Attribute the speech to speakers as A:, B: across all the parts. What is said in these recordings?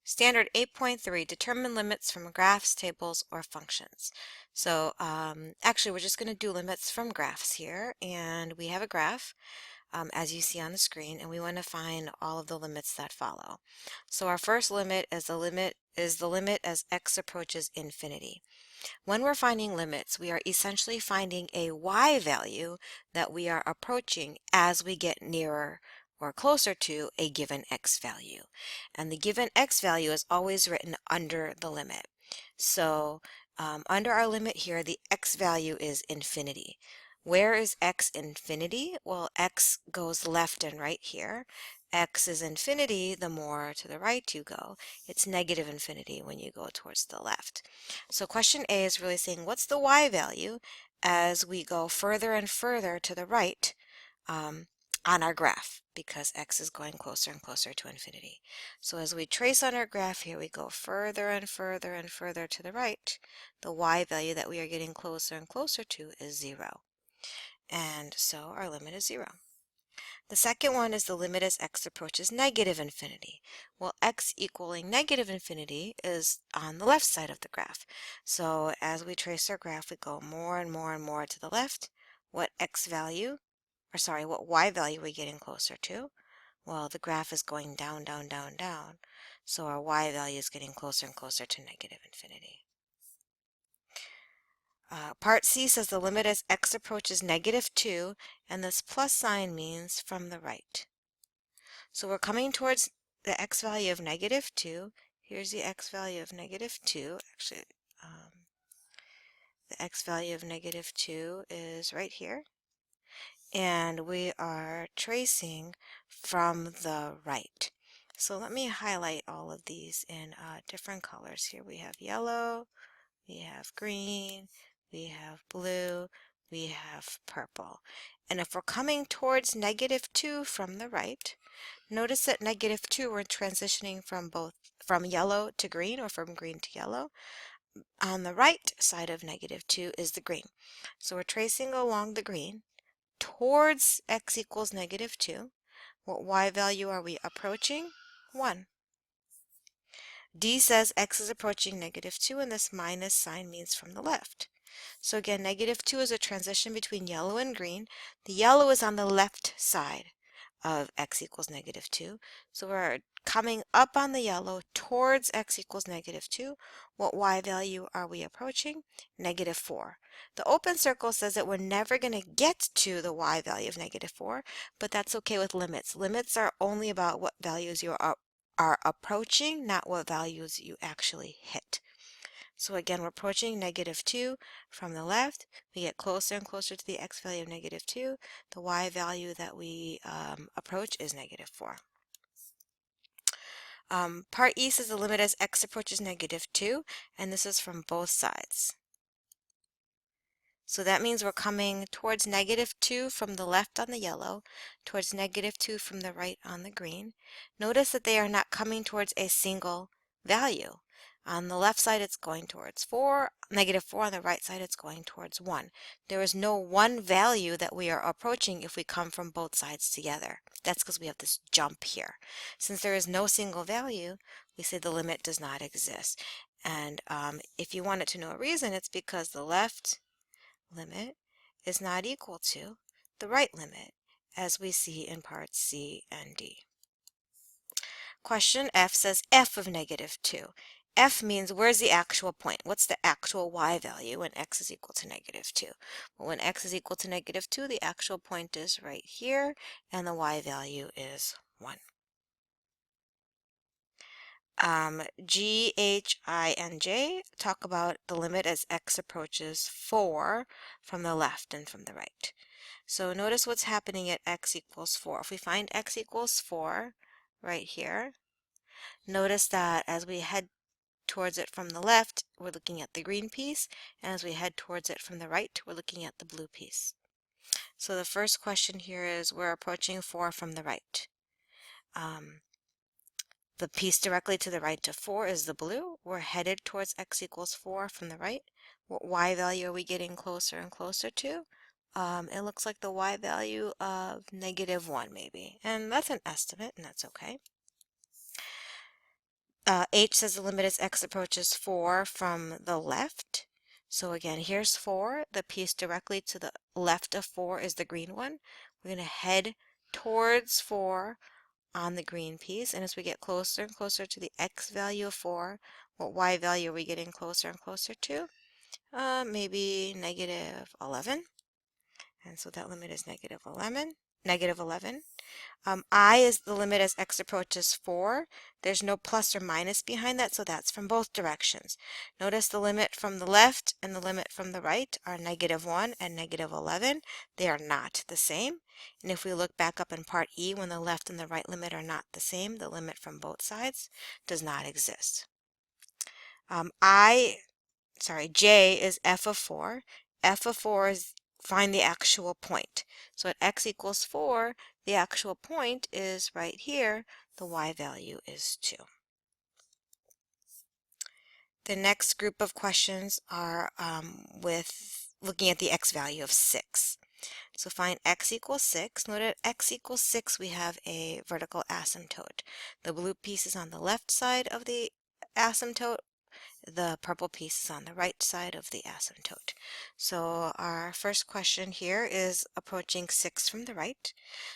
A: Standard 8.3, determine limits from graphs, tables, or functions. So actually we're just going to do limits from graphs here, and we have a graph as you see on the screen, and we want to find all of the limits that follow. So our first limit is the limit as x approaches infinity. When we're finding limits, we are essentially finding a y value that we are approaching as we get nearer or closer to a given x value. And the given x value is always written under the limit. So under our limit here, the x value is infinity. Where is x infinity? Well, x goes left and right here. X is infinity the more to the right you go. It's negative infinity when you go towards the left. So question A is really saying what's the y value as we go further and further to the right on our graph, because x is going closer and closer to infinity. So as we trace on our graph here, we go further and further and further to the right. The y value that we are getting closer and closer to is 0. And so our limit is 0. The second one is the limit as x approaches negative infinity. Well, x equaling negative infinity is on the left side of the graph. So as we trace our graph, we go more and more and more to the left. What what y value are we getting closer to? Well, the graph is going down, down, down, down. So our y value is getting closer and closer to negative infinity. Part C says the limit as x approaches -2, and this plus sign means from the right. So we're coming towards the x value of -2. Here's the x value of -2. Actually, the x value of -2 is right here. And we are tracing from the right. So let me highlight all of these in different colors. Here we have yellow, we have green, we have blue, we have purple. And if we're coming towards -2 from the right, notice that -2 we're transitioning from yellow to green or from green to yellow. On the right side of -2 is the green. So we're tracing along the green towards x equals -2. What y value are we approaching? 1. D says x is approaching -2, and this minus sign means from the left. So again, -2 is a transition between yellow and green. The yellow is on the left side of x equals -2. So we're coming up on the yellow towards x equals -2. What y value are we approaching? -4. The open circle says that we're never going to get to the y value of -4, but that's okay with limits. Limits are only about what values you are approaching, not what values you actually hit. So again, we're approaching -2 from the left. We get closer and closer to the x value of -2. The y value that we approach is -4. Part E says the limit as x approaches -2, and this is from both sides. So that means we're coming towards -2 from the left on the yellow, towards -2 from the right on the green. Notice that they are not coming towards a single value. On the left side, it's going towards -4. On the right side, it's going towards 1. There is no one value that we are approaching if we come from both sides together. That's because we have this jump here. Since there is no single value, we say the limit does not exist. And if you wanted to know a reason, it's because the left limit is not equal to the right limit, as we see in parts C and D. Question F says f of -2. F means where's the actual point? What's the actual y value when x is equal to -2? Well, when x is equal to -2, the actual point is right here, and the y value is 1. G, H, I, and J talk about the limit as x approaches 4 from the left and from the right. So notice what's happening at x equals 4. If we find x equals 4 right here, notice that as we head towards it from the left, we're looking at the green piece, and as we head towards it from the right, we're looking at the blue piece. So the first question here is we're approaching 4 from the right. The piece directly to the right of 4 is the blue. We're headed towards x equals 4 from the right. What y value are we getting closer and closer to? It looks like the y value of -1 maybe. And that's an estimate, and that's okay. H says the limit as x approaches 4 from the left. So again, here's 4. The piece directly to the left of 4 is the green one. We're going to head towards 4 on the green piece. And as we get closer and closer to the x value of 4, what y value are we getting closer and closer to? Maybe negative 11. And so that limit is negative 11. Negative 11. I is the limit as x approaches 4. There's no plus or minus behind that, so that's from both directions. Notice the limit from the left and the limit from the right are negative 1 and negative 11. They are not the same. And if we look back up in part E, when the left and the right limit are not the same, the limit from both sides does not exist. J is f of 4. F of 4 is find the actual point. So at x equals 4, the actual point is right here. The y value is 2. The next group of questions are with looking at the x value of 6. So find x equals 6. Note at x equals 6 we have a vertical asymptote. The blue piece is on the left side of the asymptote. The purple piece is on the right side of the asymptote. So our first question here is approaching 6 from the right.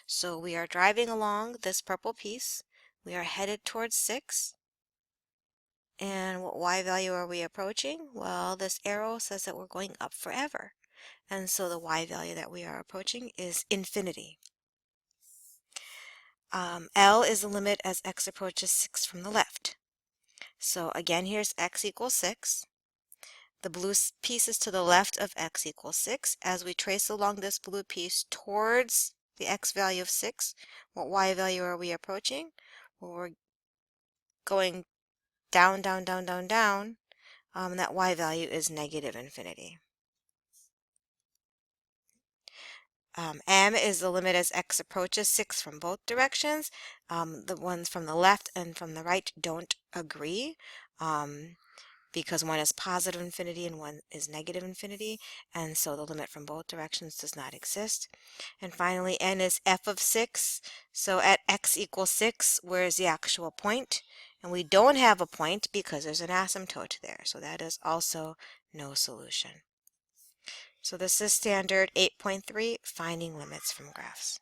A: So we are driving along this purple piece. We are headed towards 6. And what y value are we approaching? Well, this arrow says that we're going up forever. And so the y value that we are approaching is infinity. L is the limit as x approaches 6 from the left. So again, here's x equals 6. The blue piece is to the left of x equals 6. As we trace along this blue piece towards the x value of 6, what y value are we approaching? Well, we're going down, down, down, down, down. That y value is negative infinity. M is the limit as x approaches 6 from both directions. The ones from the left and from the right don't agree. Because one is positive infinity and one is negative infinity, and so the limit from both directions does not exist. And finally, n is f of 6. So at x equals 6, where is the actual point? And we don't have a point because there's an asymptote there, so that is also no solution. So this is standard 8.3, finding limits from graphs.